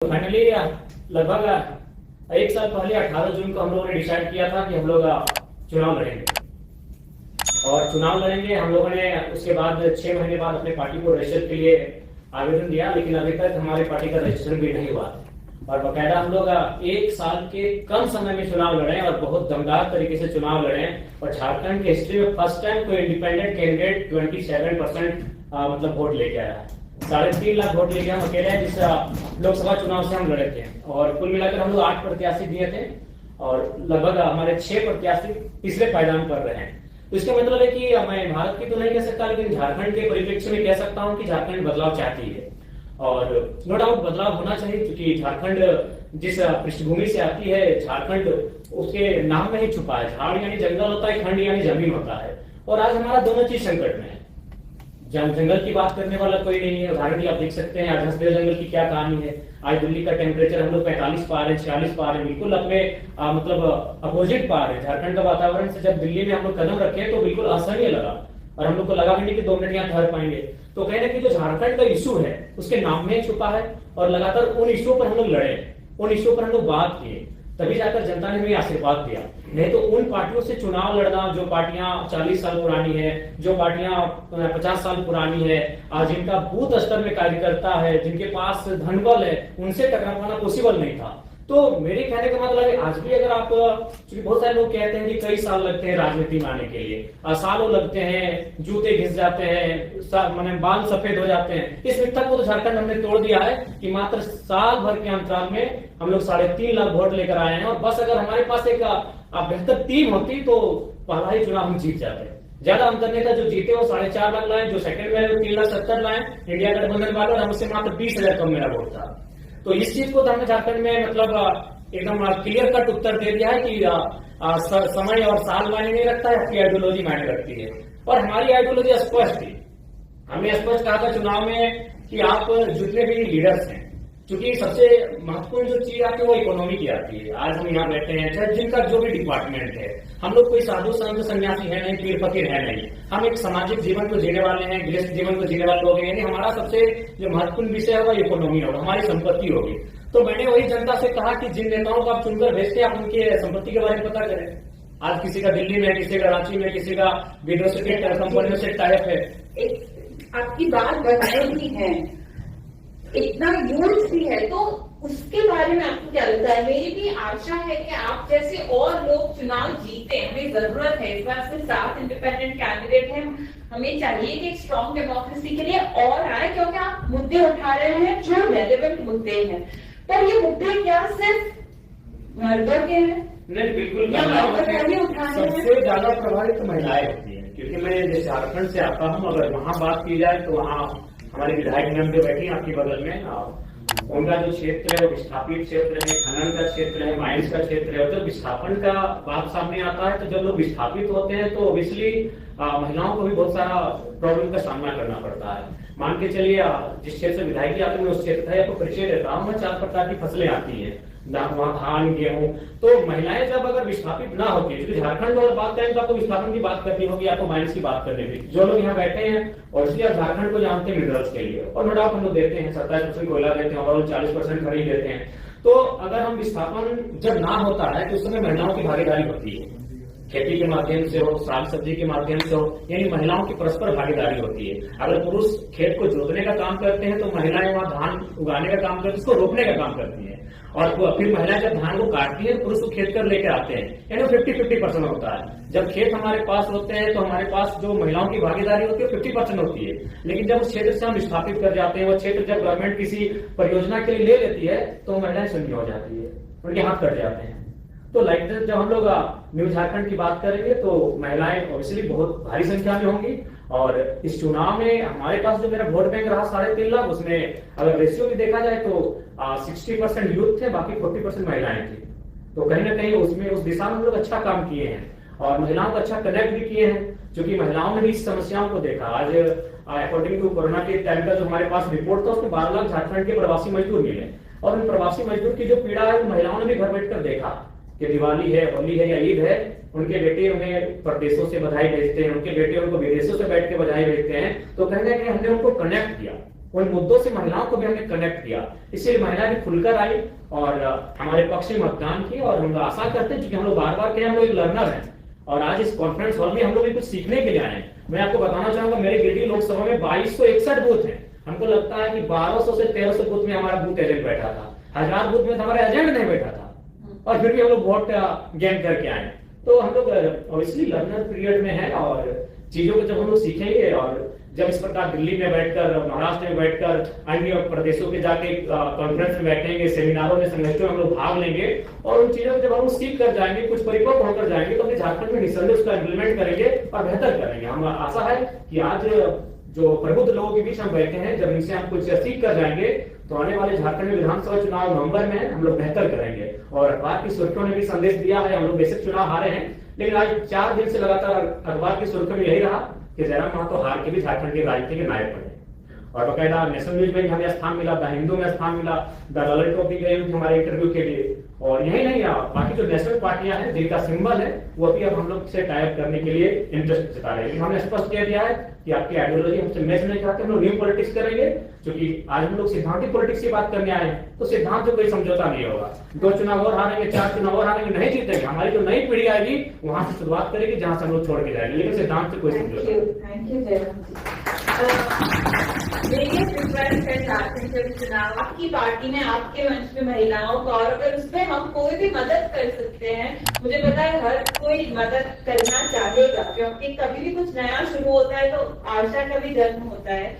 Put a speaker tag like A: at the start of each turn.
A: Finally लगभग एक साल पहले 18 जून को हम लोगों ने डिसाइड किया था कि हम लोग चुनाव लड़ेंगे। और चुनाव लड़ेंगे हम लोगों ने उसके बाद 6 महीने बाद अपने पार्टी को रजिस्टर के लिए आवेदन दिया, लेकिन अभी तक हमारे पार्टी का रजिस्ट्रेशन भी नहीं हुआ। और बाकायदा हम लोग एक साल के कम समय में चुनाव लड़े और बहुत दमदार तरीके से चुनाव लड़े। और झारखंड के हिस्ट्री में फर्स्ट टाइम कोई इंडिपेंडेंट कैंडिडेट 27% मतलब वोट लेके आया। 3.5 लाख वोट लेके हम अकेले हैं जिस लोकसभा चुनाव से हम लड़े थे। और कुल मिलाकर हम लोग 8 प्रत्याशी दिए थे और लगभग हमारे 6 प्रत्याशी तीसरे पायदान पर रहे हैं। तो इसका मतलब है कि मैं भारत की तो नहीं कह सकता, लेकिन झारखंड के परिप्रेक्ष्य में कह सकता हूं कि झारखंड बदलाव चाहती है और नो डाउट बदलाव होना चाहिए, क्योंकि झारखंड जिस पृष्ठभूमि से आती है, झारखंड उसके नाम में ही छुपा है। झाड़ यानी जंगल होता है, खंड यानी जमीन होता है। और आज हमारा दोनों चीज संकट में है। जंगल की बात करने वाला कोई नहीं है। उदाहरण आप देख सकते हैं आज हंसदेव जंगल की क्या कहानी है। आज दिल्ली का टेम्परेचर हम लोग 45 पा रहे हैं, 46 पा रहे हैं, बिल्कुल अपने मतलब अपोजिट पा रहे हैं। झारखंड का वातावरण से जब दिल्ली में हम लोग कदम रखे तो बिल्कुल असहनीय लगा और हम लोग को लगा भी नहीं कि 2 मिनट यहाँ ठहर पाएंगे। तो कहीं ना कहीं जो झारखंड का इशू है उसके नाम में छुपा है और लगातार उन इशू पर हम लोग लड़े, उन इशू पर हम लोग बात किए, तभी जाकर जनता ने हमें आशीर्वाद दिया। नहीं तो उन पार्टियों से चुनाव लड़ना जो पार्टियां 40 साल पुरानी है, जो पार्टियां 50 साल पुरानी है, जिनका बूथ स्तर में कार्यकर्ता है, जिनके पास धनबल है, उनसे टकरा पाना पॉसिबल नहीं था। तो मेरे कहने का मतलब है आज भी अगर आप, क्योंकि बहुत सारे लोग कहते हैं कि कई साल लगते हैं राजनीति में आने के लिए, सालों लगते हैं, जूते घिस जाते हैं, माने बाल सफेद हो जाते हैं, इस मिथक को तो झारखंड हमने तोड़ दिया है कि मात्र साल भर के अंतराल में हम लोग 3.5 लाख वोट लेकर आए हैं। और बस अगर हमारे पास एक बेहतर टीम होती तो पहला ही चुनाव हम जीत जाते। ज्यादा अंतर नहीं था, जो जीते वो 4.5 लाख लाए, जो सेकंड में 3,70,000 लाए इंडिया गठबंधन वाले, और हमसे मात्र 20,000 कम मेरा वोट था। तो इस चीज को तो हमने झारखंड में मतलब एकदम क्लियर कट उत्तर दे दिया है कि समय और साल मायने नहीं रखता है, आपकी आइडियोलॉजी मायने रखती है। और हमारी आइडियोलॉजी स्पष्ट थी। हमने स्पष्ट कहा था चुनाव में कि आप जितने भी लीडर्स हैं, क्योंकि सबसे महत्वपूर्ण जो चीज आती है वो इकोनॉमी की आती है। आज हम यहाँ बैठे हैं, चाहे जिनका जो भी डिपार्टमेंट है, हम लोग कोई साधु संत सन्यासी है नहीं, पीर फकीर है नहीं, हम एक सामाजिक जीवन को जीने वाले हैं, गृहस्थ जीवन को जीने वाले लोग हैं। यानी हमारा सबसे जो महत्वपूर्ण विषय है वो इकोनॉमी होगा, हमारी संपत्ति होगी। तो मैंने वही जनता से कहा कि जिन नेताओं को आप चुनकर भेजते हैं आप उनके संपत्ति के बारे में पता करें। आज किसी का दिल्ली में, किसी का रांची में, किसी का विदेशों के कंपनियों से टाइप है।
B: आपकी बात बनाई भी है, इतना यूज भी है, तो उसके बारे में आपको क्या लगता है? मेरी भी आशा है कि आप जैसे और लोग चुनाव जीते। हमें जरूरत है, इस बार सिर्फ 7 इंडिपेंडेंट कैंडिडेट हैं। हमें चाहिए कि एक स्ट्रॉन्ग डेमोक्रेसी के लिए और आए, क्योंकि आप मुद्दे उठा रहे हैं जो रेलेवेंट मुद्दे हैं। पर ये मुद्दे क्या सिर्फ मर्दों के हैं?
A: नहीं, बिल्कुल सबसे ज्यादा प्रभावित महिलाएं होती है। क्योंकि मैं झारखंड से आता हूँ, अगर वहाँ बात की जाए तो वहाँ हमारे विधायक मैम जो बैठी आपके बगल में, उनका जो क्षेत्र है वो विस्थापित क्षेत्र है, खनन का क्षेत्र है, माइंस का क्षेत्र है। और जब विस्थापन का बात सामने आता है तो जब लोग विस्थापित होते हैं तो ऑब्वियसली महिलाओं को भी बहुत सारा प्रॉब्लम का सामना करना पड़ता है। मान के चलिए जिस क्षेत्र से विधायक आते हैं उस क्षेत्र है, आपको परिचय देता हूँ मैं, 4 प्रकार की फसलें आती है, वहाँ धान, गेहूं। तो महिलाएं जब अगर विस्थापित ना होती है, क्योंकि झारखंड वाला बात करें तो आपको विस्थापन की बात करनी होगी, आपको माइंस की बात करनी होगी। जो लोग यहाँ बैठे हैं और इसलिए आप झारखंड को जानते हैं मिनरल्स के लिए, और नो डाउट हम लोग देते हैं 27% कोयला देते हैं और 40% खरीद देते हैं। तो अगर हम विस्थापन जब ना होता है तो उस समय महिलाओं की भागीदारी होती है, खेती के माध्यम से हो, साग सब्जी के माध्यम से हो, यानी महिलाओं की परस्पर भागीदारी होती है। अगर पुरुष खेत को जोतने का काम करते हैं तो महिलाएं वहां धान उगाने का काम करती है, उसको रोपने का काम करती है। और फिर महिलाएं जब धान को काटती है पुरुष को खेत कर लेकर आते हैं, यानी 50-50% होता है। जब खेत हमारे पास होते हैं तो हमारे पास जो महिलाओं की भागीदारी होती है 50% होती है। लेकिन जब उस क्षेत्र से हम विस्थापित कर जाते हैं, वो क्षेत्र जब गवर्नमेंट किसी परियोजना के लिए ले लेती है तो महिलाएं शून्य हो जाती है, उनके हाथ कट जाते हैं। तो लाइक जब हम लोग न्यू झारखंड की बात करेंगे तो महिलाएं ऑब्वियसली बहुत भारी संख्या में होंगी। और इस चुनाव में हमारे पास जो मेरा वोट बैंक रहा 3.5 लाख, उसमें अगर रेशियो भी देखा जाए तो 60% यूथ थे, बाकी 40% महिलाएं थी। तो कहीं ना कहीं उसमें उस दिशा में हम लोग अच्छा काम किए हैं और महिलाओं को अच्छा कनेक्ट भी किए हैं, क्योंकि महिलाओं ने भी इस समस्याओं को देखा। आज अकॉर्डिंग टू कोरोना के टाइम का जो हमारे पास रिपोर्ट था उसमें 12 लाख झारखंड के प्रवासी मजदूर मिले, और उन प्रवासी मजदूर की जो पीड़ा है महिलाओं ने भी घर बैठकर देखा कि दिवाली है, होली है या ईद है, उनके बेटे उन्हें प्रदेशों से बधाई भेजते हैं, उनके बेटे उनको विदेशों से बैठ के बधाई भेजते हैं। तो कहीं ना कहीं हमने उनको कनेक्ट किया। उन मुद्दों से महिलाओं को भी हमने कनेक्ट किया, इसलिए महिलाएं भी खुलकर आई और हमारे पक्ष में मतदान किए। और हम लोग आशा करते हैं, क्योंकि हम लोग बार बार कहे हम लोग एक लर्नर हैं और आज इस कॉन्फ्रेंस हॉल में हम लोग भी कुछ सीखने के लिए आए हैं। मैं आपको बताना चाहूंगा, मेरे गिरिडीह लोकसभा में 2261 बूथ हैं। हमको लगता है कि 1200 से 1300 बूथ में हमारा बूथ एजेंट बैठा था, 1000 बूथ में तो हमारा एजेंट नहीं बैठा था, और फिर भी हम लोग वोट गेन करके आए। तो हम लोग ऑब्वियसली लर्नर पीरियड में है और चीजों को जब हम लोग सीखेंगे और जब इस प्रकार दिल्ली में बैठकर, महाराष्ट्र में बैठकर, अन्य प्रदेशों के जाके कॉन्फ्रेंस में बैठेंगे, सेमिनारों में, संगठनों में हम लोग भाग लेंगे और उन चीजों को जब हम लोग सीख कर जाएंगे, कुछ परिपक्व होकर जाएंगे, तो अपने झारखंड में निसंदेह उसका इम्प्लीमेंट करेंगे और बेहतर करेंगे। हम आशा है कि आज जो प्रबुद्ध लोगों के बीच हम बैठे हैं, जब इनसे हम कुछ सीख कर जाएंगे तो आने वाले झारखंड में विधानसभा चुनाव नवंबर में हम लोग बेहतर करेंगे। और अखबार की सुर्खियों ने भी संदेश दिया है, हम लोग बेशक चुनाव हारे हैं, लेकिन आज 4 दिन से लगातार अखबार की सुर्खियों में यही रहा कि जयराम महतो हार के भी झारखंड के राजनीति के नायक बने। और बकायदा नेशनल न्यूज में हमें स्थान मिला, द हिंदू में स्थान मिला, द ललित भी गई हमारे इंटरव्यू के लिए। और यही नहीं, बाकी जो नेशनल पार्टियां हैं जिनका सिंबल है वो भी अब हम लोग से टाइप करने के लिए इंटरेस्ट जता रहे हैं। लेकिन हमने स्पष्ट कह दिया है कि आपकी आइडियोलॉजी हमसे मैच नहीं करते, हम लोग न्यू पॉलिटिक्स करेंगे, क्योंकि आज हम लोग सिद्धांतिक पॉलिटिक्स की बात करने आए हैं, तो सिद्धांत से कोई समझौता नहीं होगा। 2 चुनाव और हारेंगे, 4 चुनाव और हारेंगे, नहीं जीतेंगे, हमारी जो नई पीढ़ी आएगी वहां से शुरुआत करेगी जहां से हम लोग छोड़ के जाएंगे, लेकिन सिद्धांत से कोई समझौता नहीं।
B: Thank you Jairam ji. Request है झारखंड के चुनाव आपकी पार्टी में, आपके मंच में महिलाओं को, और अगर उसमें हम कोई भी मदद कर सकते हैं, मुझे पता है हर कोई मदद करना चाहेगा, क्योंकि कभी भी कुछ नया शुरू होता है तो आशा का भी जन्म होता है।